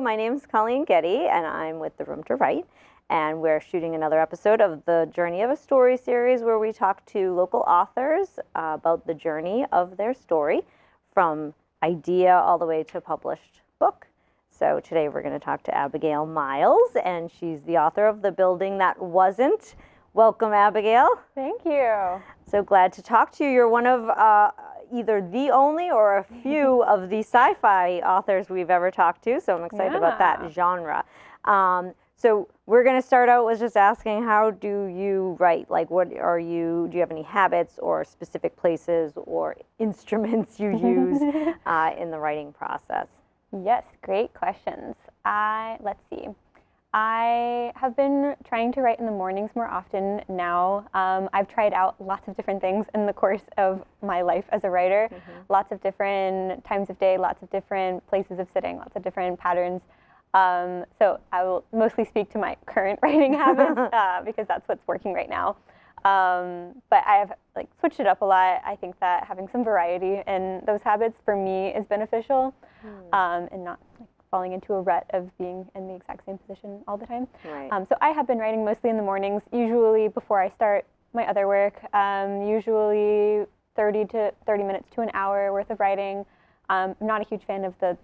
my name's Colleen Getty, and I'm with The Room to Write, and we're shooting another episode of the Journey of a Story series where we talk to local authors about the journey of their story from idea all the way to published book. So today we're going to talk to Abigail Miles, and she's the author of The Building That Wasn't. Welcome, Abigail. Thank you. So glad to talk to you. You're one of either the only or a few of the sci-fi authors we've ever talked to, so I'm excited about that genre. So we're going to start out with just asking, how do you write? Like, do you have any habits or specific places or instruments you use in the writing process? Yes, great questions. Let's see. I have been trying to write in the mornings more often now. I've tried out lots of different things in the course of my life as a writer. Lots of different times of day, lots of different places of sitting, lots of different patterns. So I will mostly speak to my current writing habits because that's what's working right now. But I have switched it up a lot. I think that having some variety in those habits for me is beneficial, and not falling into a rut of being in the exact same position all the time. Right. So I have been writing mostly in the mornings, usually before I start my other work, usually 30 minutes to an hour worth of writing. I'm not a huge fan of the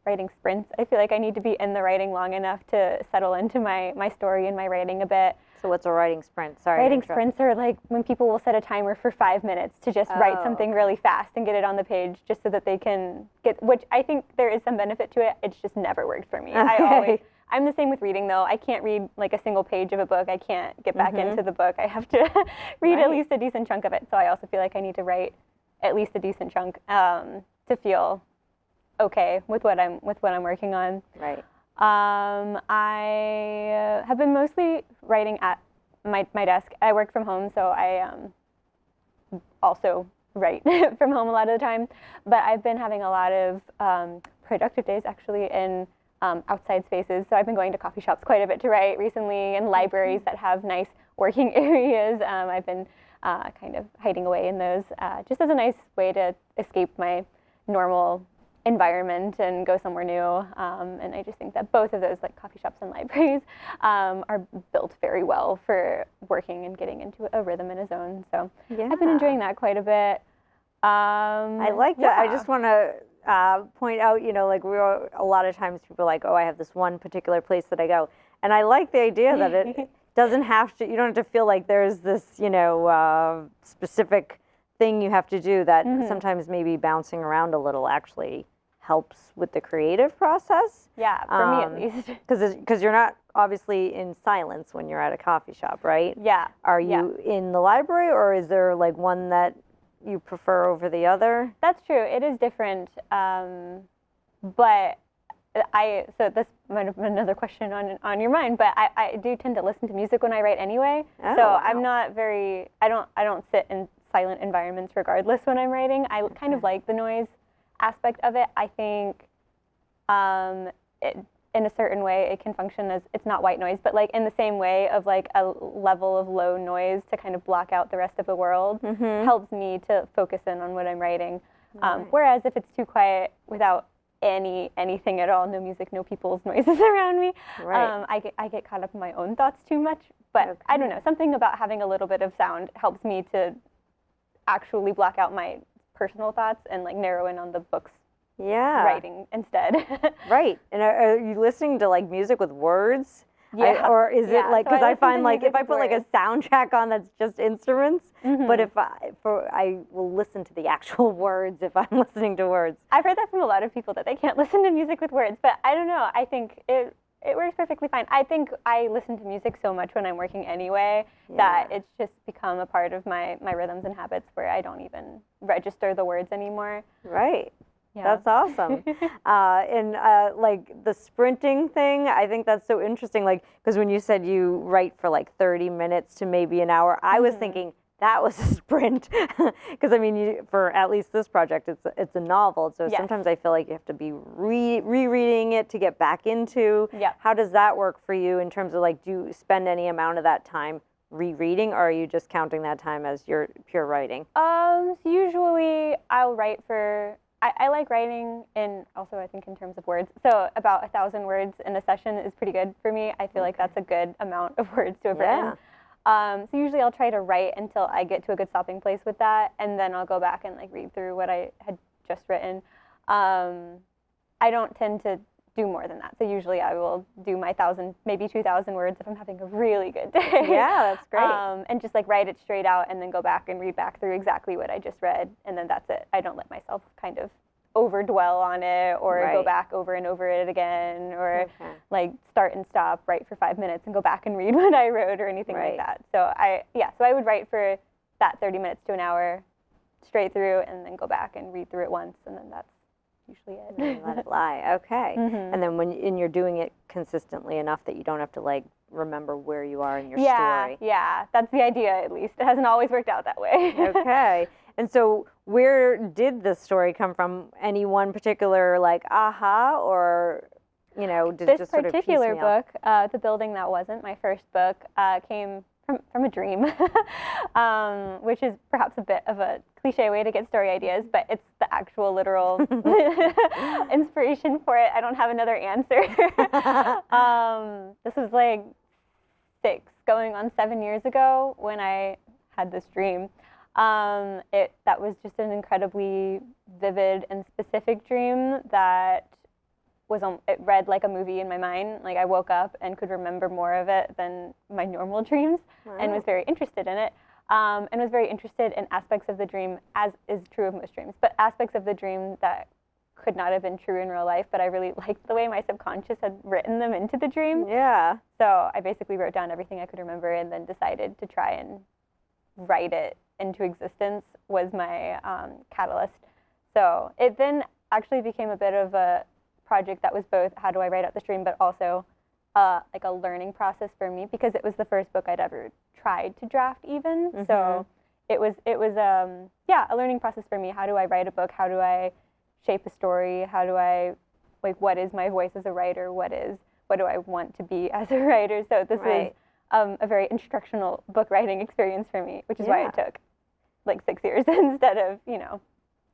writing sprints. I feel like I need to be in the writing long enough to settle into my story and my writing a bit. So what's a writing sprint? Sorry. Writing sprints are like when people will set a timer for 5 minutes to just write something really fast and get it on the page just so that they can get, which I think there is some benefit to it. It's just never worked for me. Okay. I'm the same with reading though. I can't read like a single page of a book. I can't get back into the book. I have to read at least a decent chunk of it. So I also feel like I need to write at least a decent chunk to feel okay with what I'm working on. Right. I have been mostly writing at my desk. I work from home, so I also write from home a lot of the time. But I've been having a lot of productive days actually in outside spaces. So I've been going to coffee shops quite a bit to write recently, and libraries that have nice working areas. I've been kind of hiding away in those just as a nice way to escape my normal environment and go somewhere new, and I just think that both of those, like coffee shops and libraries, are built very well for working and getting into a rhythm and a zone. So I've been enjoying that quite a bit. I like that. I just want to point out, like a lot of times people are like, oh, I have this one particular place that I go, and I like the idea that it doesn't have to. You don't have to feel like there's this, specific thing you have to do. That sometimes maybe bouncing around a little actually helps with the creative process. Yeah, for me at least. Because you're not obviously in silence when you're at a coffee shop, right? Yeah. Are you in the library, or is there like one that you prefer over the other? That's true. It is different. But so this might have been another question on your mind, but I do tend to listen to music when I write anyway. Oh, so wow. I'm not very, I don't sit in silent environments regardless when I'm writing. I kind of like the noise aspect of it. I think in a certain way it can function as, it's not white noise, but like in the same way of like a level of low noise to kind of block out the rest of the world helps me to focus in on what I'm writing. Whereas if it's too quiet without anything at all, no music, no people's noises around me, I get caught up in my own thoughts too much. But I don't know, something about having a little bit of sound helps me to actually block out my personal thoughts and like narrow in on the book's writing instead. Right. And are you listening to like music with words? Yeah. Or is it like, because I find like if I put like words. a soundtrack on that's just instruments, but if I will listen to the actual words if I'm listening to words. I've heard that from a lot of people that they can't listen to music with words, but I don't know. I think it works perfectly fine. I think I listen to music so much when I'm working anyway that it's just become a part of my rhythms and habits where I don't even register the words anymore. Right. Yeah. That's awesome. And like the sprinting thing, I think that's so interesting. Like, because when you said you write for like 30 minutes to maybe an hour, I was thinking that was a sprint. Because I mean, for at least this project, it's a novel. So sometimes I feel like you have to be rereading it to get back into. Yeah. How does that work for you in terms of like, do you spend any amount of that time rereading, or are you just counting that time as your pure writing? Usually I'll write for I like writing in, also I think in terms of words. So about 1,000 words in a session is pretty good for me. I feel like that's a good amount of words to have written. So usually I'll try to write until I get to a good stopping place with that, and then I'll go back and like read through what I had just written. I don't tend to do more than that. So usually I will do my 1,000, maybe 2,000 words if I'm having a really good day. Yeah, that's great. And just like write it straight out and then go back and read back through exactly what I just read, and then that's it. I don't let myself kind of over dwell on it or go back over and over it again, or like start and stop, write for 5 minutes and go back and read what I wrote or anything like that. So I would write for that 30 minutes to an hour straight through and then go back and read through it once, and then that's usually it. And let it lie. Okay. And then and you're doing it consistently enough that you don't have to like remember where you are in your story. Yeah, that's the idea at least. It hasn't always worked out that way. Okay. And so where did this story come from? Any one particular like aha, or did this just sort of particular book, The Building That Wasn't, my first book, came from a dream, which is perhaps a bit of a cliche way to get story ideas, but it's the actual literal inspiration for it. I don't have another answer. This was like 7 years ago when I had this dream. That was just an incredibly vivid and specific dream that it read like a movie in my mind. Like I woke up and could remember more of it than my normal dreams, and was very interested in it, and was very interested in aspects of the dream, as is true of most dreams, but aspects of the dream that could not have been true in real life, but I really liked the way my subconscious had written them into the dream. Yeah. So I basically wrote down everything I could remember and then decided to try and write it into existence was my catalyst. So it then actually became a bit of a project that was both how do I write out the dream, but also like a learning process for me, because it was the first book I'd ever tried to draft even. So it was a learning process for me. How do I write a book? How do I shape a story? How do I, like, what is my voice as a writer? What do I want to be as a writer? So this was a very instructional book writing experience for me, which is why it took like 6 years instead of,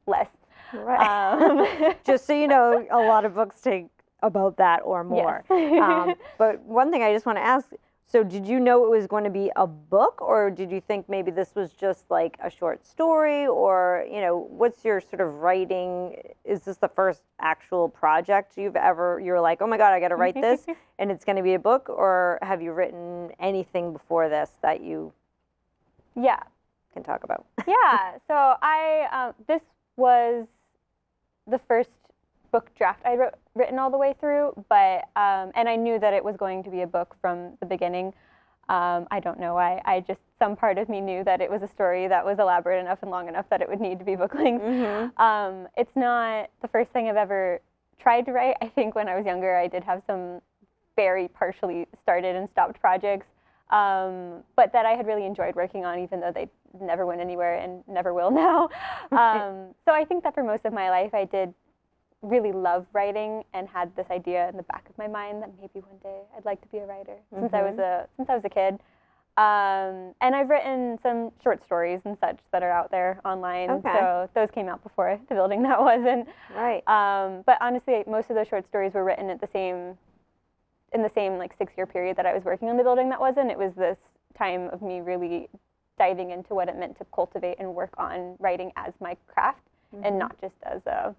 less. Right. Just so you know, a lot of books take about that or more. Yes. But one thing I just want to ask, so did you know it was going to be a book, or did you think maybe this was just like a short story, or, what's your sort of writing? Is this the first actual project you're like, oh my God, I got to write this and it's going to be a book, or have you written anything before this that you can talk about? So this was the first book draft I written all the way through, but and I knew that it was going to be a book from the beginning. I don't know why. Some part of me knew that it was a story that was elaborate enough and long enough that it would need to be book length. It's not the first thing I've ever tried to write. I think when I was younger, I did have some very partially started and stopped projects, but that I had really enjoyed working on, even though they never went anywhere and never will now. So I think that for most of my life, I did really love writing and had this idea in the back of my mind that maybe one day I'd like to be a writer since I was a kid. And I've written some short stories and such that are out there online. So those came out before The Building That Wasn't. Right. But honestly, most of those short stories were written in the same like 6-year period that I was working on The Building That Wasn't. It was this time of me really diving into what it meant to cultivate and work on writing as my craft, and not just as a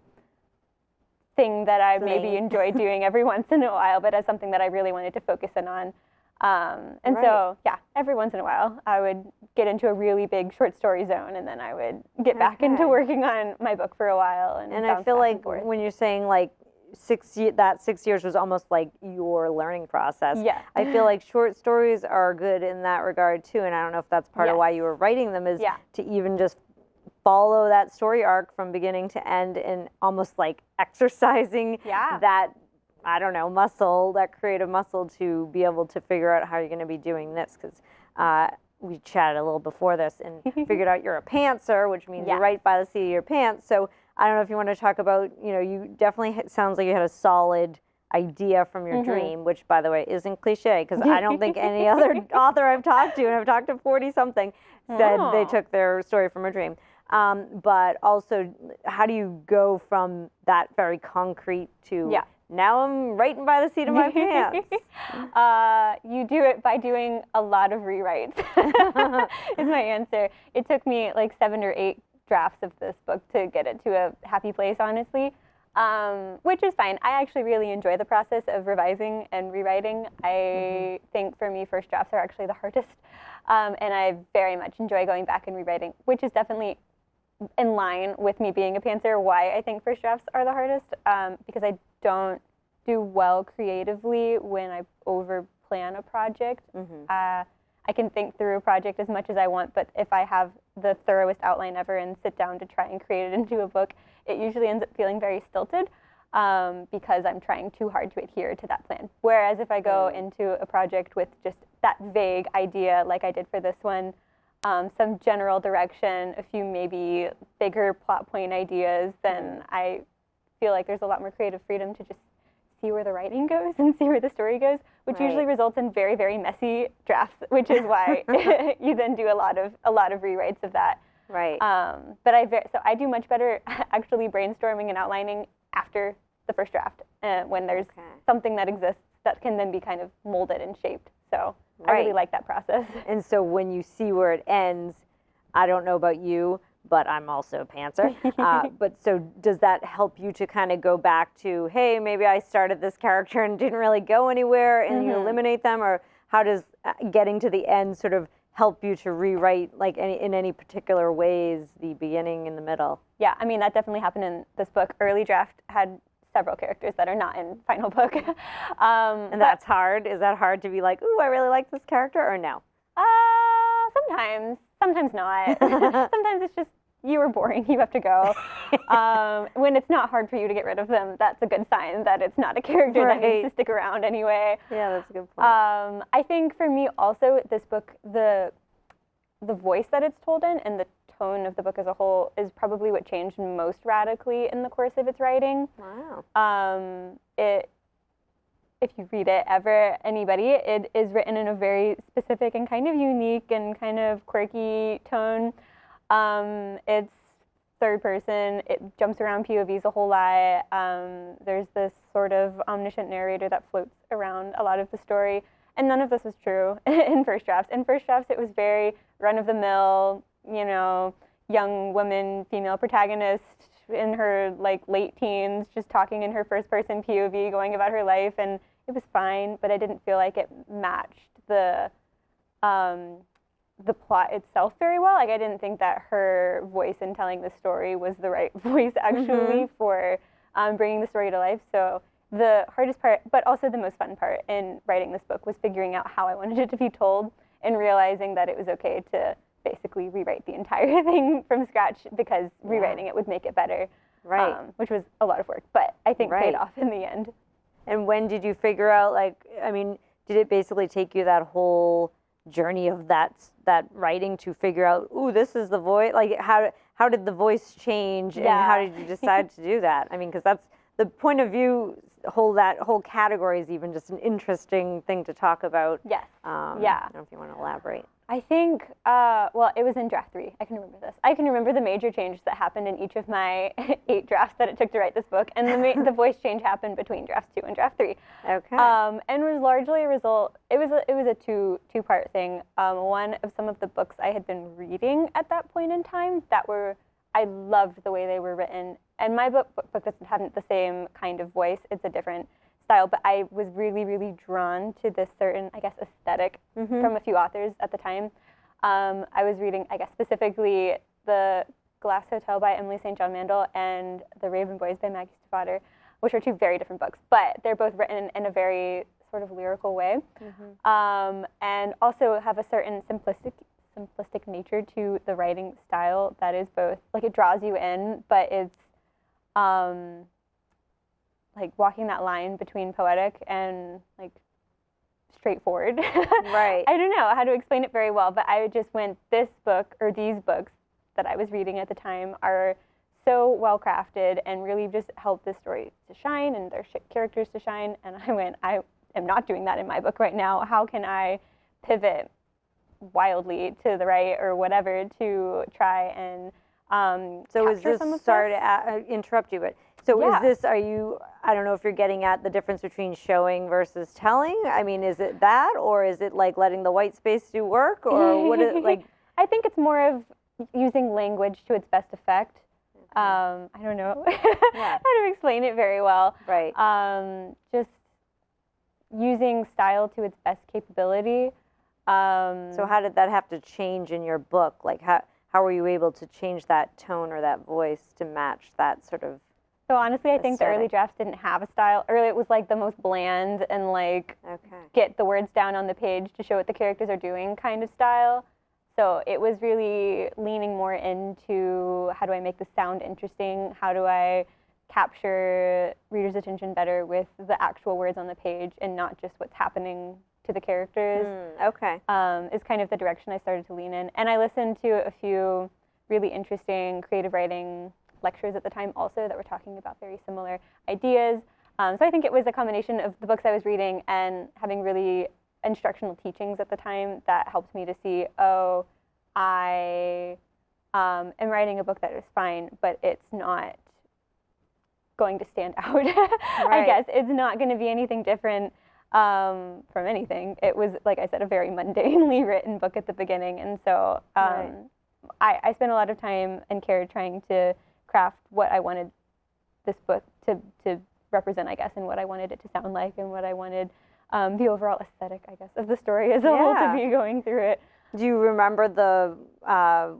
thing that I maybe enjoy doing every once in a while, but as something that I really wanted to focus in on. So every once in a while I would get into a really big short story zone, and then I would get back into working on my book for a while. And I feel like when you're saying like 6 years was almost like your learning process. Yeah. I feel like short stories are good in that regard too, and I don't know if that's part of why you were writing them, is to even just follow that story arc from beginning to end, and almost like exercising that, I don't know, muscle, that creative muscle, to be able to figure out how you're going to be doing this. Because we chatted a little before this and figured out you're a pantser, which means you write by the seat of your pants. So I don't know if you want to talk about, you definitely sounds like you had a solid idea from your dream, which, by the way, isn't cliche, because I don't think any other author I've talked to, and I've talked to 40-something, said they took their story from a dream. but also how do you go from that very concrete to now I'm writing by the seat of my pants? You do it by doing a lot of rewrites, is my answer. It took me like 7 or 8 drafts of this book to get it to a happy place, honestly, which is fine. I actually really enjoy the process of revising and rewriting. I think for me, first drafts are actually the hardest, and I very much enjoy going back and rewriting, which is definitely in line with me being a pantser, why I think first drafts are the hardest, because I don't do well creatively when I over plan a project. I can think through a project as much as I want, but if I have the thoroughest outline ever and sit down to try and create it into a book, it usually ends up feeling very stilted, because I'm trying too hard to adhere to that plan. Whereas if I go into a project with just that vague idea, like I did for this one, some general direction, a few maybe bigger plot point ideas, then I feel like there's a lot more creative freedom to just see where the writing goes and see where the story goes, which usually results in very, very messy drafts, which is why you then do a lot of rewrites of that. Right. But I do much better actually brainstorming and outlining after the first draft, when there's something that exists that can then be kind of molded and shaped. So I really like that process. And so when you see where it ends, I don't know about you, but I'm also a pantser. But so does that help you to kind of go back to, hey, maybe I started this character and didn't really go anywhere, and you eliminate them? Or how does getting to the end sort of help you to rewrite, like in any particular ways, the beginning and the middle? Yeah, I mean, that definitely happened in this book. Early draft had several characters that are not in final book. And that's hard? Is that hard to be like, ooh, I really like this character, or no? Sometimes not. Sometimes it's just, you were boring, you have to go. When it's not hard for you to get rid of them, that's a good sign that it's not a character that needs to stick around anyway. Yeah, that's a good point. I think for me also, this book, the voice that it's told in and the tone of the book as a whole is probably what changed most radically in the course of its writing. Wow. If you read it ever, anybody, it is written in a very specific and kind of unique and kind of quirky tone. It's third person. It jumps around POVs a whole lot. There's this sort of omniscient narrator that floats around a lot of the story. And none of this was true in first drafts. In first drafts, it was very run-of-the-mill, young woman, female protagonist in her late teens, just talking in her first-person POV, going about her life, and it was fine. But I didn't feel like it matched the plot itself very well. Like, I didn't think that her voice in telling the story was the right voice actually for bringing the story to life. So the hardest part, but also the most fun part in writing this book, was figuring out how I wanted it to be told and realizing that it was okay to basically rewrite the entire thing from scratch, because rewriting it would make it better. Right. Which was a lot of work, but I think paid off in the end. And when did you figure out, did it basically take you that whole journey of that writing to figure out, ooh, this is the voice? Like, how did the voice change, and how did you decide to do that? I mean, because that's the point of view. That whole category is even just an interesting thing to talk about. Yes. I don't know if you want to elaborate. I think, it was in draft 3. I can remember this. I can remember the major changes that happened in each of my 8 drafts that it took to write this book, and the voice change happened between draft 2 and draft 3. Okay. And was largely a result. It was a two-part thing. One of some of the books I had been reading at that point in time I loved the way they were written. And my book hadn't the same kind of voice. It's a different style, but I was really, really drawn to this certain, aesthetic from a few authors at the time. I was reading, specifically The Glass Hotel by Emily St. John Mandel and The Raven Boys by Maggie Stiefvater, which are 2 very different books, but they're both written in a very sort of lyrical way, and also have a certain simplistic nature to the writing style that is both, it draws you in, but it's walking that line between poetic and straightforward. Right. I don't know how to explain it very well, but I just went, this book, or these books that I was reading at the time, are so well crafted and really just help this story to shine and their characters to shine. And I went, I am not doing that in my book right now. How can I pivot wildly to the right or whatever to try and So is capture this, some of sorry this. to interrupt you, but so Yeah. is this, are you, I don't know if you're getting at the difference between showing versus telling. I mean, is it that, or is it like letting the white space do work, or what is like? I think it's more of using language to its best effect. I don't know Yeah. how to explain it very well. Right. Just using style to its best capability. So how did that have to change in your book? Like how were you able to change that tone or that voice to match that sort of? So honestly, I think the early aesthetic? drafts didn't have a style. Early, it was like the most bland and like Okay. get the words down on the page to show what the characters are doing kind of style. So it was really leaning more into how do I make this sound interesting? How do I capture readers' attention better with the actual words on the page and not just what's happening to the characters? Okay. Is kind of the direction I started to lean in. And I listened to a few really interesting creative writing lectures at the time also that were talking about very similar ideas. So I think it was a combination of the books I was reading and having really instructional teachings at the time that helped me to see, oh, I am writing a book that is fine, but it's not going to stand out. I guess it's not going to be anything different from anything. It was, like I said, a very mundanely written book at the beginning, and so I spent a lot of time and care trying to craft what I wanted this book to represent, I guess, and what I wanted it to sound like, and what I wanted the overall aesthetic, I guess, of the story as a whole to be going through it. Do you remember the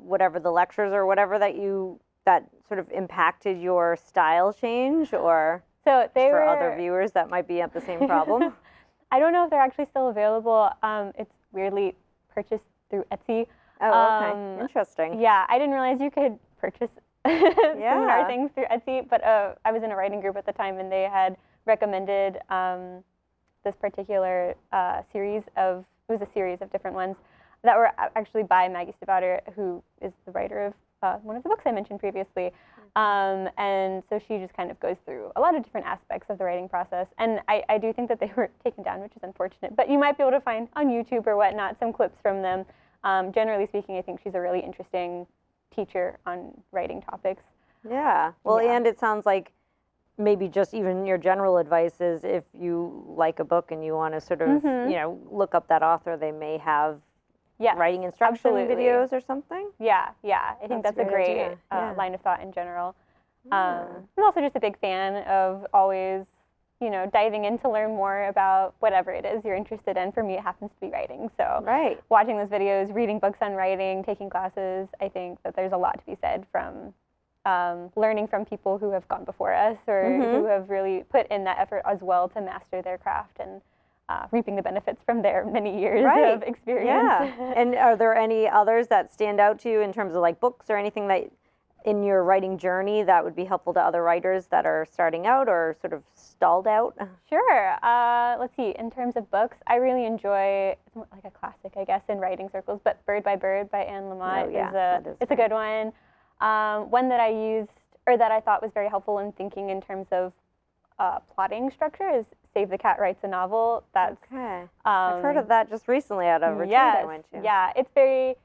whatever the lectures or whatever that sort of impacted your style change, or so they for were, other viewers that might be at the same problem? I don't know if they're actually still available. It's weirdly purchased through Etsy. Oh, okay. Interesting. Yeah, I didn't realize you could purchase similar things through Etsy, but I was in a writing group at the time, and they had recommended this particular series of, it was a series of different ones that were actually by Maggie Stiefvater, who is the writer of one of the books I mentioned previously. And so she just kind of goes through a lot of different aspects of the writing process. And I do think that they were taken down, which is unfortunate. But you might be able to find on YouTube or whatnot some clips from them. Generally speaking, I think she's a really interesting teacher on writing topics. Yeah. Well, and it sounds like maybe just even your general advice is if you like a book and you want to sort of, look up that author, they may have writing instruction videos or something. Yeah. I think that's a great line of thought in general. I'm also just a big fan of always, diving in to learn more about whatever it is you're interested in. For me, it happens to be writing. So watching those videos, reading books on writing, taking classes, I think that there's a lot to be said from learning from people who have gone before us or who have really put in that effort as well to master their craft and reaping the benefits from their many years of experience. Yeah. And are there any others that stand out to you in terms of like books or anything that in your writing journey that would be helpful to other writers that are starting out or sort of stalled out? Sure. Let's see. In terms of books, I really enjoy, it's more like a classic, I guess, in writing circles, but Bird by Bird by Anne Lamott it's a good one. One that I used, or that I thought was very helpful in thinking in terms of plotting structure is Save the Cat Writes a Novel. That's I've heard of that just recently at a retreat I went to. Yeah, it's very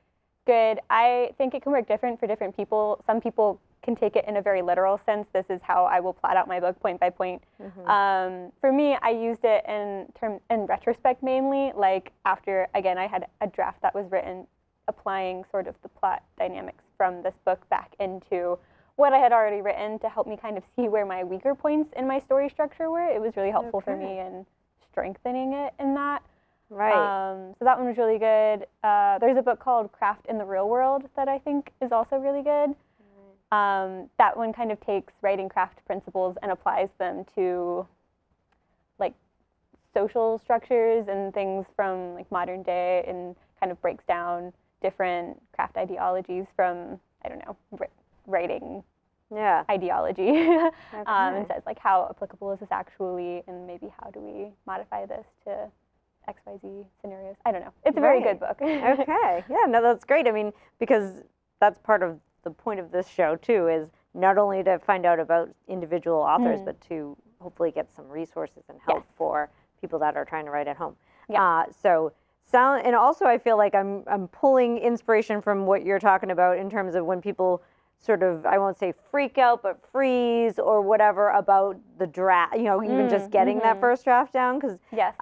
good. I think it can work different for different people. Some people can take it in a very literal sense. This is how I will plot out my book point by point. For me, I used it in retrospect mainly, like after, again, I had a draft that was written applying sort of the plot dynamics from this book back into what I had already written to help me kind of see where my weaker points in my story structure were. It was really helpful for me in strengthening it in that. So that one was really good. There's a book called Craft in the Real World that I think is also really good. That one kind of takes writing craft principles and applies them to like social structures and things from like modern day and kind of breaks down different craft ideologies from, I don't know, writing ideology and says like how applicable is this actually and maybe how do we modify this to XYZ scenarios. I don't know. It's a very good book. Okay. Yeah, no, that's great. I mean, because that's part of the point of this show too, is not only to find out about individual authors, but to hopefully get some resources and help for people that are trying to write at home. And also I feel like I'm pulling inspiration from what you're talking about in terms of when people sort of, I won't say freak out, but freeze or whatever about the draft, even just getting that first draft down? Because Yes.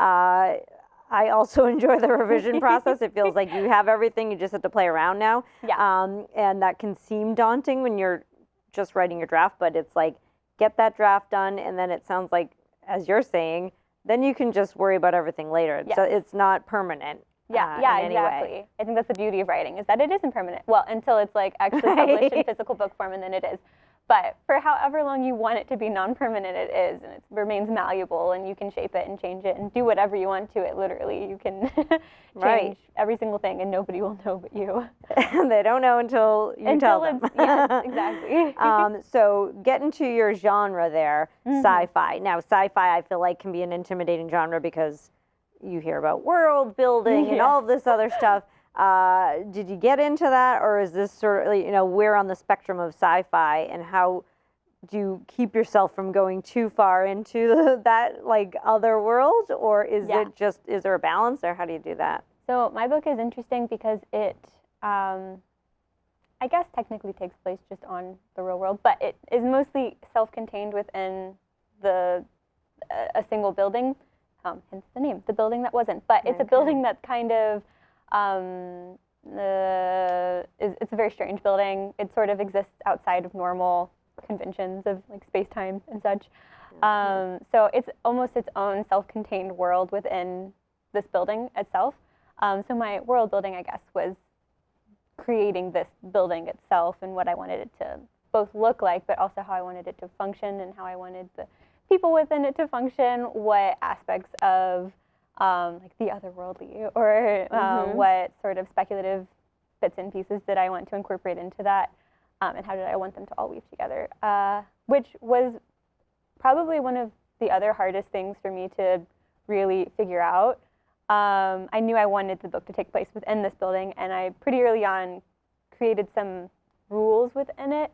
I also enjoy the revision process. It feels like you have everything, you just have to play around now. Yeah. And that can seem daunting when you're just writing your draft, but it's like, get that draft done, and then it sounds like, as you're saying, then you can just worry about everything later. Yes. So it's not permanent. Yeah, in any exactly. way. I think that's the beauty of writing, is that it isn't permanent. Well, until it's like actually published in physical book form, and then it is. But for however long you want it to be non-permanent, it is, and it remains malleable, and you can shape it and change it and do whatever you want to it. Literally, you can change every single thing, and nobody will know but you. They don't know until you tell them. Yes, exactly. So get into your genre there, sci-fi. Now, sci-fi I feel like can be an intimidating genre because you hear about world building and all of this other stuff. Did you get into that, or is this sort of, where on the spectrum of sci-fi, and how do you keep yourself from going too far into that like other world, or is it just, is there a balance, or how do you do that? So my book is interesting because it, I guess technically takes place just on the real world, but it is mostly self-contained within a single building. Hence the name, the building that wasn't. But it's a building that's kind of, it's a very strange building. It sort of exists outside of normal conventions of like space-time and such. So it's almost its own self-contained world within this building itself. So my world building, I guess, was creating this building itself and what I wanted it to both look like, but also how I wanted it to function and how I wanted the people within it to function, what aspects of like the otherworldly or what sort of speculative bits and pieces did I want to incorporate into that, and how did I want them to all weave together, which was probably one of the other hardest things for me to really figure out. I knew I wanted the book to take place within this building, and I pretty early on created some rules within it.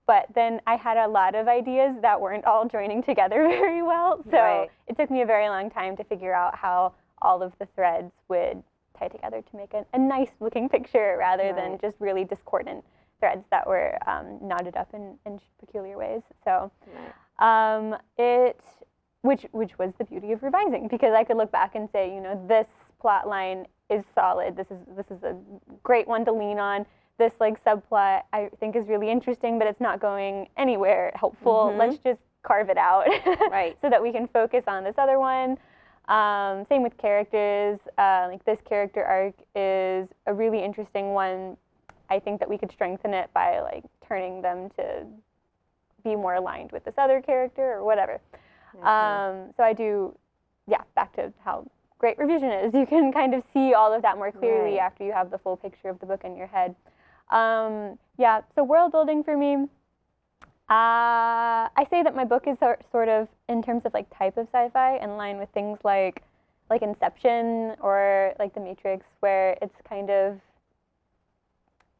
But then I had a lot of ideas that weren't all joining together very well. So it took me a very long time to figure out how all of the threads would tie together to make a nice looking picture, rather than just really discordant threads that were knotted up in peculiar ways. So which was the beauty of revising, because I could look back and say, this plot line is solid. This is a great one to lean on. This like subplot I think is really interesting, but it's not going anywhere helpful. Let's just carve it out, so that we can focus on this other one. Same with characters. Like this character arc is a really interesting one. I think that we could strengthen it by like turning them to be more aligned with this other character or whatever. So I do, back to how great revision is. You can kind of see all of that more clearly after you have the full picture of the book in your head. So world building for me, I say that my book is sort of, in terms of like type of sci-fi, in line with things like Inception or like The Matrix, where it's kind of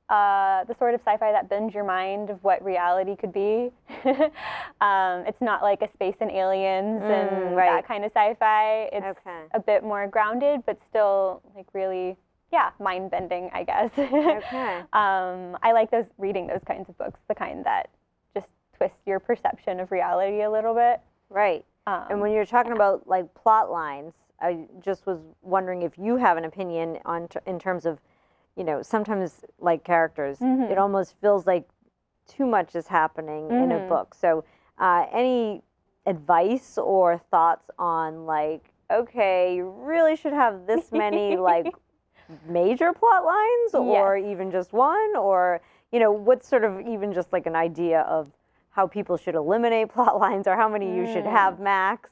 the sort of sci-fi that bends your mind of what reality could be. It's not like a space and aliens and that kind of sci-fi. It's a bit more grounded, but still like really, mind-bending, I guess. I like reading those kinds of books, the kind that just twist your perception of reality a little bit. And when you're talking about like plot lines, I just was wondering if you have an opinion in terms of, sometimes like characters, it almost feels like too much is happening in a book. So any advice or thoughts on like, okay, you really should have this many like major plot lines, or even just one, or what's sort of even just like an idea of how people should eliminate plot lines, or how many you should have max?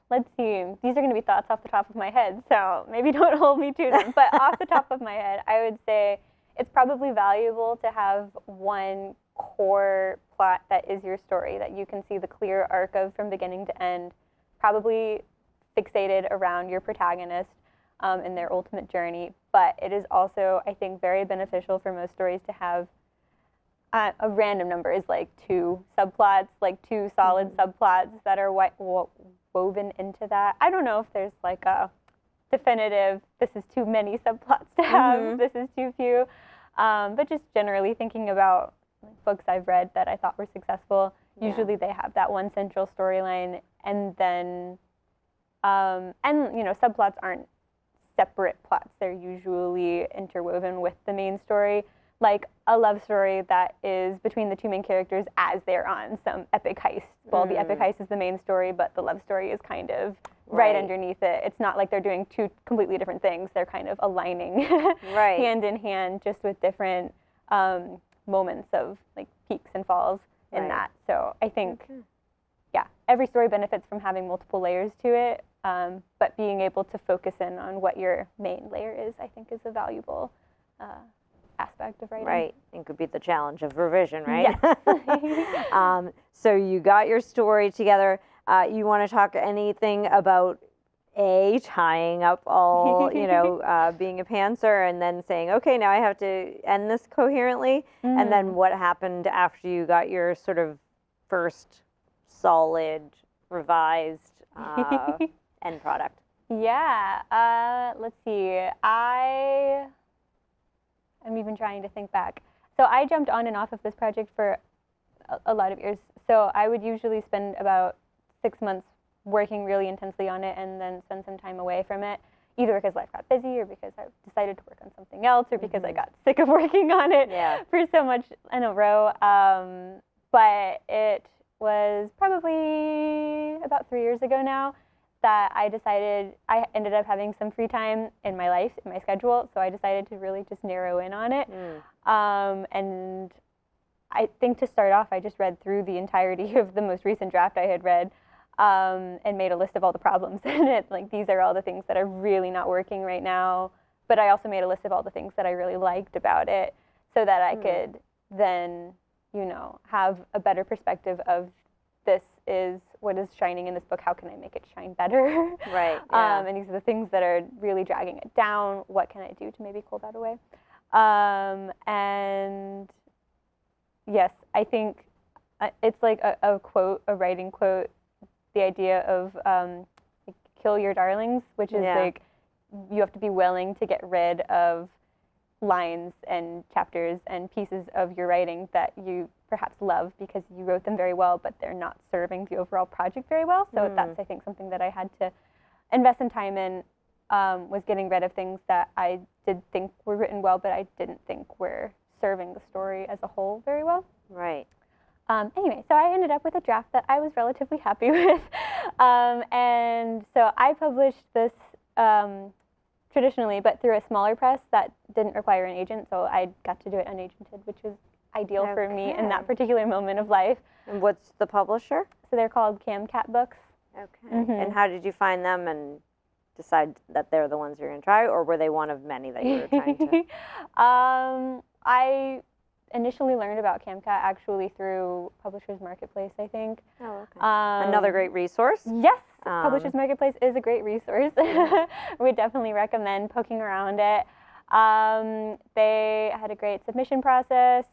Let's see. These are going to be thoughts off the top of my head, so maybe don't hold me to them. But off the top of my head, I would say it's probably valuable to have one core plot that is your story, that you can see the clear arc of from beginning to end, probably fixated around your protagonist in their ultimate journey. But it is also, I think, very beneficial for most stories to have a random number is like 2 subplots, like 2 solid subplots that are woven into that. I don't know if there's like a definitive, this is too many subplots to have, this is too few, but just generally thinking about books I've read that I thought were successful, Yeah. usually they have that one central storyline, and then, and subplots aren't separate plots. They're usually interwoven with the main story, like a love story that is between the two main characters as they're on some epic heist. Well, the epic heist is the main story, but the love story is kind of right underneath it. It's not like they're doing two completely different things. They're kind of aligning hand in hand, just with different moments of like peaks and falls in that. So I think, every story benefits from having multiple layers to it, but being able to focus in on what your main layer is, I think, is a valuable aspect of writing. Right. It could be the challenge of revision, right? Yes. So you got your story together. You want to talk anything about tying up all, being a pantser, and then saying, okay, now I have to end this coherently, and then what happened after you got your sort of first solid, revised end product? Yeah. Let's see. I'm even trying to think back. So I jumped on and off of this project for a lot of years. So I would usually spend about 6 months working really intensely on it, and then spend some time away from it, either because life got busy, or because I decided to work on something else, or because I got sick of working on it for so much in a row. But it was probably about 3 years ago now that I decided I ended up having some free time in my life, in my schedule, so I decided to really just narrow in on it. And I think to start off, I just read through the entirety of the most recent draft I had read, and made a list of all the problems in it. Like, these are all the things that are really not working right now. But I also made a list of all the things that I really liked about it, so that I could then, have a better perspective of, this is what is shining in this book. How can I make it shine better? Right. Yeah. And these are the things that are really dragging it down. What can I do to maybe pull that away? And yes, I think it's like a quote, a writing quote, the idea of kill your darlings, which is like, you have to be willing to get rid of lines and chapters and pieces of your writing that you perhaps love because you wrote them very well, but they're not serving the overall project very well. So that's, I think, something that I had to invest in time in, was getting rid of things that I did think were written well, but I didn't think were serving the story as a whole very well. Right. Anyway, so I ended up with a draft that I was relatively happy with. And so I published this traditionally, but through a smaller press that didn't require an agent, so I got to do it unagented, which was ideal for me in that particular moment of life. And what's the publisher? So they're called Camcat Books. Okay. And how did you find them and decide that they're the ones you're going to try, or were they one of many that you were trying to? I initially learned about Camcat actually through Publishers Marketplace, I think. Oh, okay. Another great resource. Yes, Publishers Marketplace is a great resource. We definitely recommend poking around it. They had a great submission process.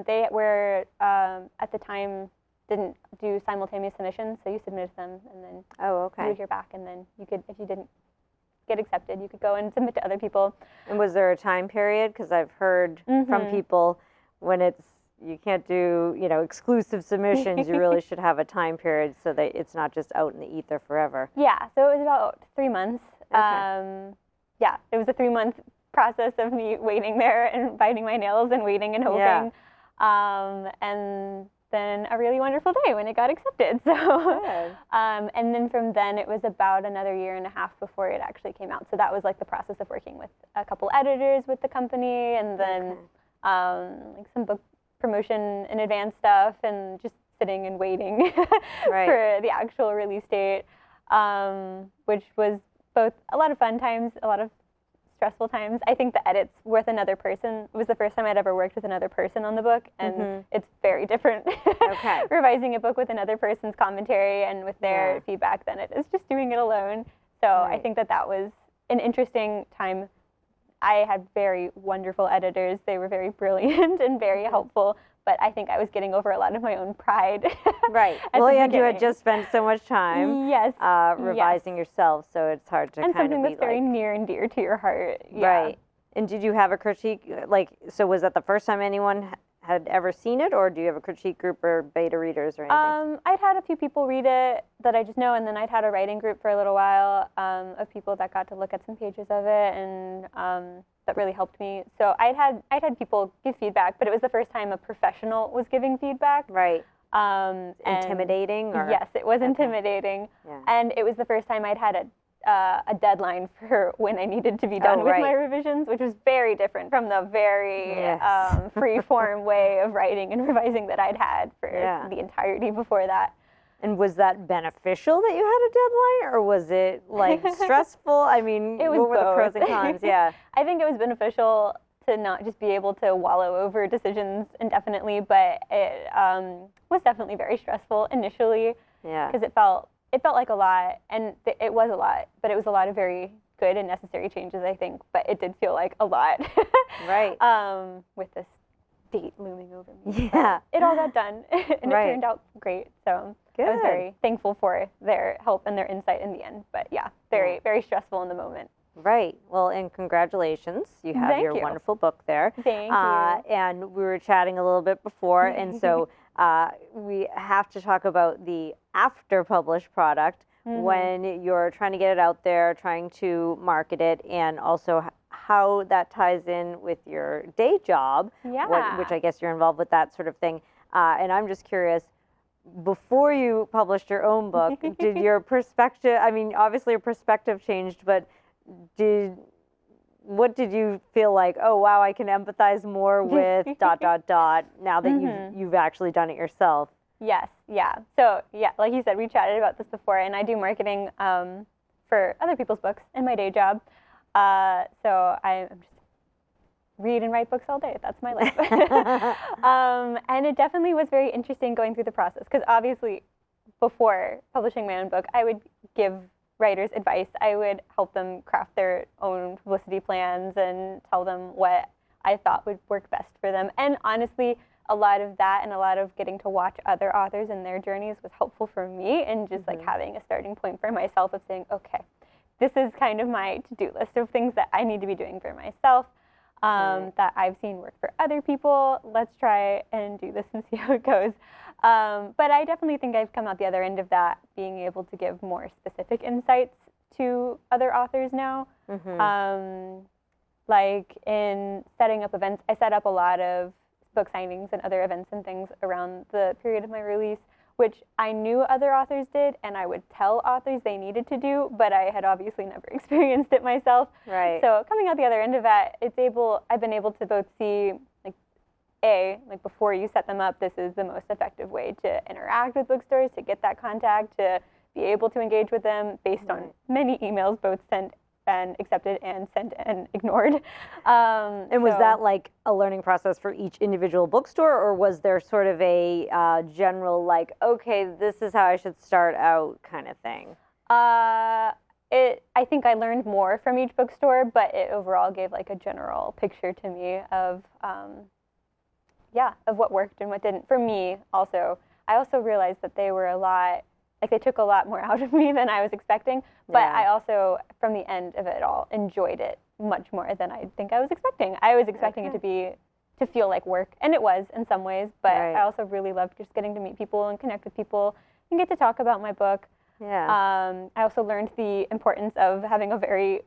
They were, at the time, didn't do simultaneous submissions, so you submitted them, and then you would hear back, and then you could, if you didn't get accepted, you could go and submit to other people. And was there a time period? Because I've heard from people, when you can't do, exclusive submissions, you really should have a time period so that it's not just out in the ether forever. Yeah, so it was about 3 months. Okay. It was a 3-month process of me waiting there and biting my nails and waiting and hoping. And then a really wonderful day when it got accepted. So, and then from then it was about another 1.5 years before it actually came out. So that was like the process of working with a couple editors with the company, and then like some book promotion in advance stuff, and just sitting and waiting for the actual release date, which was both a lot of fun times, a lot of stressful times. I think the edits with another person was the first time I'd ever worked with another person on the book, and it's very different revising a book with another person's commentary and with their feedback than it is just doing it alone. So I think that was an interesting time. I had very wonderful editors. They were very brilliant and very helpful, but I think I was getting over a lot of my own pride. Well, and you had just spent so much time revising yourself, so it's hard to and kind of be something that's very near and dear to your heart. Right. And did you have a critique? So was that the first time anyone had ever seen it, or do you have a critique group or beta readers or anything? I'd had a few people read it that I just know, and then I'd had a writing group for a little while of people that got to look at some pages of it, and that really helped me. So I'd had people give feedback, but it was the first time a professional was giving feedback. Right. Intimidating? Or? Yes, it was intimidating, and it was the first time I'd had a deadline for when I needed to be done with my revisions, which was very different from the very free-form way of writing and revising that I'd had for the entirety before that. And was that beneficial that you had a deadline, or was it like stressful? I mean, it was what were both. the pros and cons? Yeah. I think it was beneficial to not just be able to wallow over decisions indefinitely, but it was definitely very stressful initially. Yeah. Because it felt like a lot, and it was a lot, but it was a lot of very good and necessary changes, I think. But it did feel like a lot. Right. With this date looming over me. Yeah. But it all got done, and it turned out great. So good. I was very thankful for their help and their insight in the end. But yeah, very, very stressful in the moment. Right. Well, and congratulations. You have your wonderful book there. Thank you. And we were chatting a little bit before, and so we have to talk about the after published product when you're trying to get it out there, trying to market it, and also how that ties in with your day job, which I guess you're involved with that sort of thing. And I'm just curious, before you published your own book, did your perspective, I mean, obviously your perspective changed, but what did you feel like, oh wow, I can empathize more with ... now that you've actually done it yourself? Yes, yeah. So yeah, like you said, we chatted about this before, and I do marketing for other people's books in my day job. So I'm just read and write books all day. That's my life. And it definitely was very interesting going through the process, because obviously before publishing my own book, I would give writers advice. I would help them craft their own publicity plans and tell them what I thought would work best for them. And honestly, a lot of that and a lot of getting to watch other authors and their journeys was helpful for me, and just like having a starting point for myself of saying, okay, this is kind of my to-do list of things that I need to be doing for myself, that I've seen work for other people. Let's try and do this and see how it goes. But I definitely think I've come out the other end of that, being able to give more specific insights to other authors now. Like in setting up events, I set up a lot of book signings and other events and things around the period of my release, which I knew other authors did, and I would tell authors they needed to do, but I had obviously never experienced it myself. Right. So coming out the other end of that, I've been able to both see, like before you set them up, this is the most effective way to interact with bookstores, to get that contact, to be able to engage with them based on many emails, both sent and accepted and sent and ignored. And was that like a learning process for each individual bookstore, or was there sort of a general like, okay, this is how I should start out kind of thing? I think I learned more from each bookstore, but it overall gave like a general picture to me of what worked and what didn't. For me also, I also realized that they were they took a lot more out of me than I was expecting, but I also, from the end of it all, enjoyed it much more than I think I was expecting. I was expecting it to feel like work, and it was in some ways, but I also really loved just getting to meet people and connect with people and get to talk about my book. I also learned the importance of having a very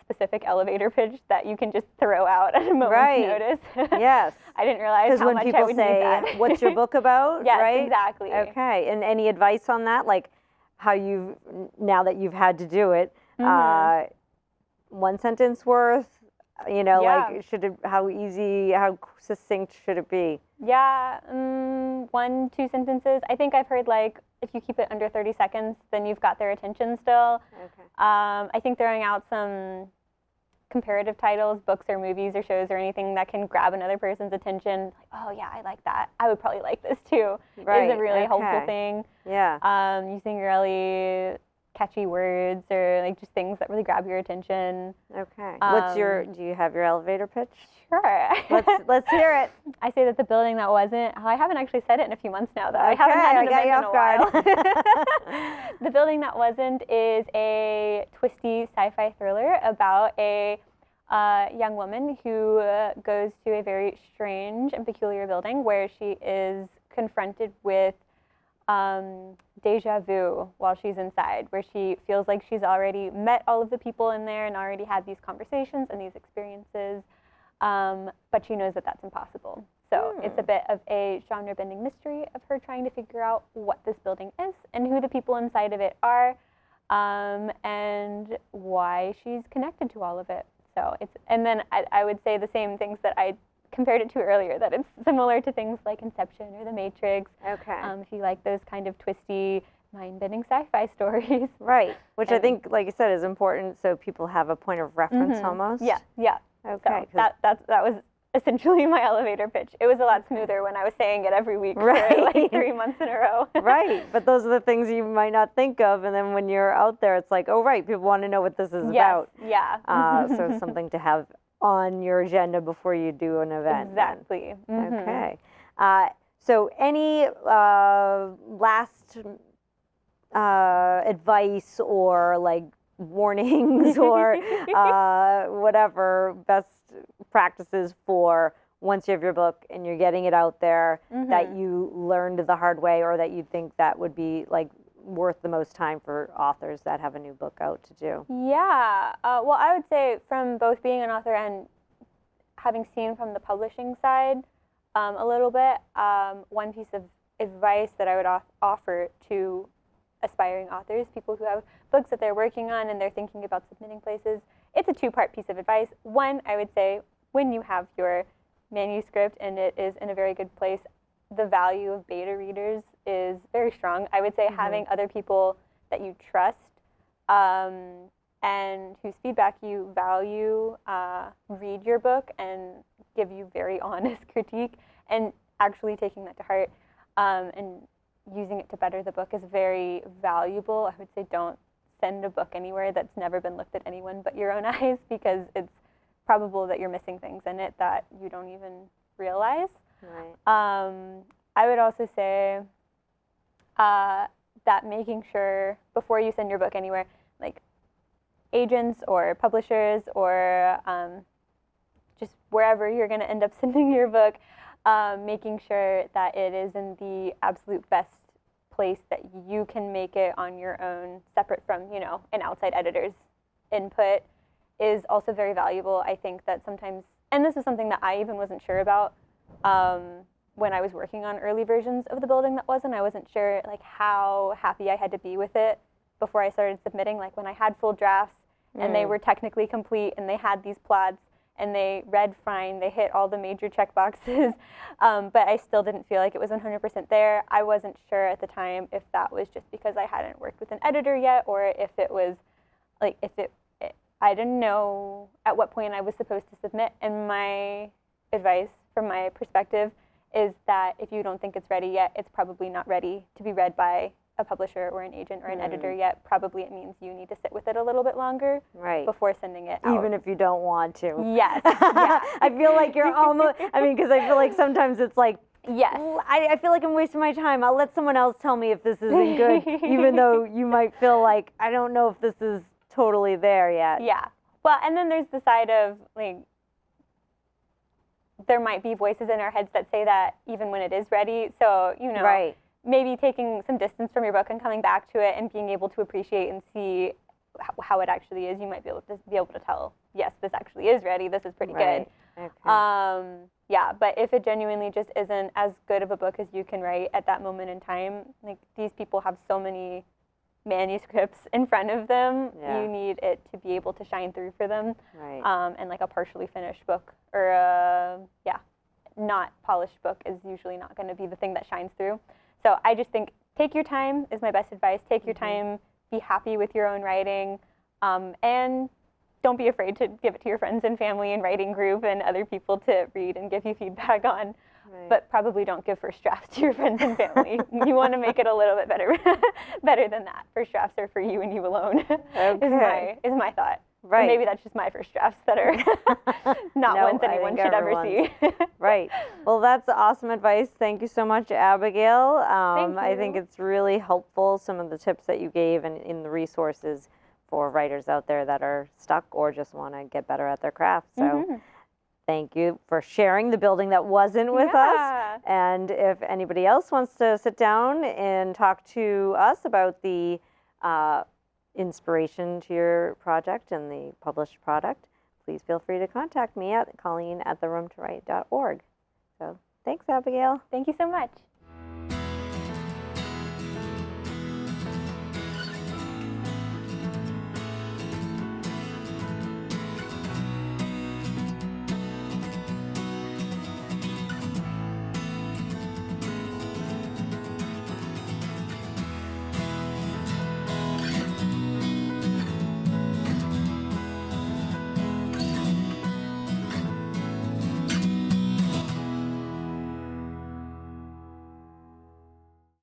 specific elevator pitch that you can just throw out at a moment's notice. Yes. I didn't realize how much I would need that. Because when people say, what's your book about? Yes, right? Exactly. Okay. And any advice on that? Like how now that you've had to do it, one sentence worth, like how succinct should it be? Yeah, 1, 2 sentences. I think I've heard like, if you keep it under 30 seconds, then you've got their attention still. Okay. I think throwing out some comparative titles, books or movies or shows or anything that can grab another person's attention, like, oh yeah, I like that, I would probably like this too, is a really helpful thing. Yeah. Using really catchy words or like just things that really grab your attention. Okay. Do you have your elevator pitch? Sure. Let's hear it. I say that the building that wasn't, I haven't actually said it in a few months now though. Okay, I haven't had an event in a while. The Building That Wasn't is a twisty sci-fi thriller about a a young woman who goes to a very strange and peculiar building where she is confronted with deja vu while she's inside, where she feels like she's already met all of the people in there and already had these conversations and these experiences, but she knows that that's impossible. So it's a bit of a genre-bending mystery of her trying to figure out what this building is and who the people inside of it are, and why she's connected to all of it. So and then I would say the same things that I compared it to earlier, that it's similar to things like Inception or The Matrix. Okay. If you like those kind of twisty, mind-bending sci-fi stories. Right, which I think, like you said, is important so people have a point of reference almost. Yeah. Okay. So that was essentially my elevator pitch. It was a lot smoother when I was saying it every week for like 3 months in a row. Right, but those are the things you might not think of, and then when you're out there, it's like, oh, right, people want to know what this is about. Yeah. So it's something to have on your agenda before you do an event. Exactly. Okay. So any last advice or like warnings or whatever best practices for once you have your book and you're getting it out there that you learned the hard way, or that you think that would be like worth the most time for authors that have a new book out to do? Yeah. Well, I would say from both being an author and having seen from the publishing side a little bit, one piece of advice that I would offer to aspiring authors, people who have books that they're working on and they're thinking about submitting places, it's a two-part piece of advice. One, I would say, when you have your manuscript and it is in a very good place, the value of beta readers is very strong. I would say having other people that you trust and whose feedback you value read your book and give you very honest critique, and actually taking that to heart and using it to better the book is very valuable. I would say don't send a book anywhere that's never been looked at anyone but your own eyes, because it's probable that you're missing things in it that you don't even realize. Right. I would also say that making sure before you send your book anywhere, like agents or publishers or just wherever you're going to end up sending your book, making sure that it is in the absolute best place that you can make it on your own, separate from, you know, an outside editor's input, is also very valuable. I think that sometimes, and this is something that I even wasn't sure about when I was working on early versions of the building that wasn't. I wasn't sure like how happy I had to be with it before I started submitting. Like when I had full drafts and they were technically complete and they had these plots and they read fine, they hit all the major check boxes, but I still didn't feel like it was 100% there. I wasn't sure at the time if that was just because I hadn't worked with an editor yet, or if it was like, I didn't know at what point I was supposed to submit. And my advice from my perspective is that if you don't think it's ready yet, it's probably not ready to be read by a publisher or an agent or an editor yet. Probably it means you need to sit with it a little bit longer before sending it out. Even if you don't want to. Yes. Yeah. I feel like you're almost, I mean, because I feel like sometimes it's like, yes, I feel like I'm wasting my time. I'll let someone else tell me if this isn't good, even though you might feel like, I don't know if this is totally there yet. Yeah. Well, and then there's the side of, like, there might be voices in our heads that say that even when it is ready. So, you know, maybe taking some distance from your book and coming back to it and being able to appreciate and see how it actually is, you might be able to tell, yes, this actually is ready. This is pretty good. Okay. Yeah, but if it genuinely just isn't as good of a book as you can write at that moment in time, like, these people have so many manuscripts in front of them. You need it to be able to shine through for them. And like a partially finished book or a not polished book is usually not going to be the thing that shines through. So I just think take your time is my best advice. Take your time, be happy with your own writing, and don't be afraid to give it to your friends and family and writing group and other people to read and give you feedback on. But probably don't give first drafts to your friends and family. You want to make it a little bit better than that. First drafts are for you and you alone. Is my thought. Right. And maybe that's just my first drafts that are not ones anyone should ever see. Right. Well, that's awesome advice. Thank you so much, Abigail. Thank you. I think it's really helpful, some of the tips that you gave and in the resources for writers out there that are stuck or just want to get better at their craft. So thank you for sharing the building that wasn't with us. And if anybody else wants to sit down and talk to us about the inspiration to your project and the published product, please feel free to contact me at Colleen@theroomtowrite.org. So thanks, Abigail. Thank you so much.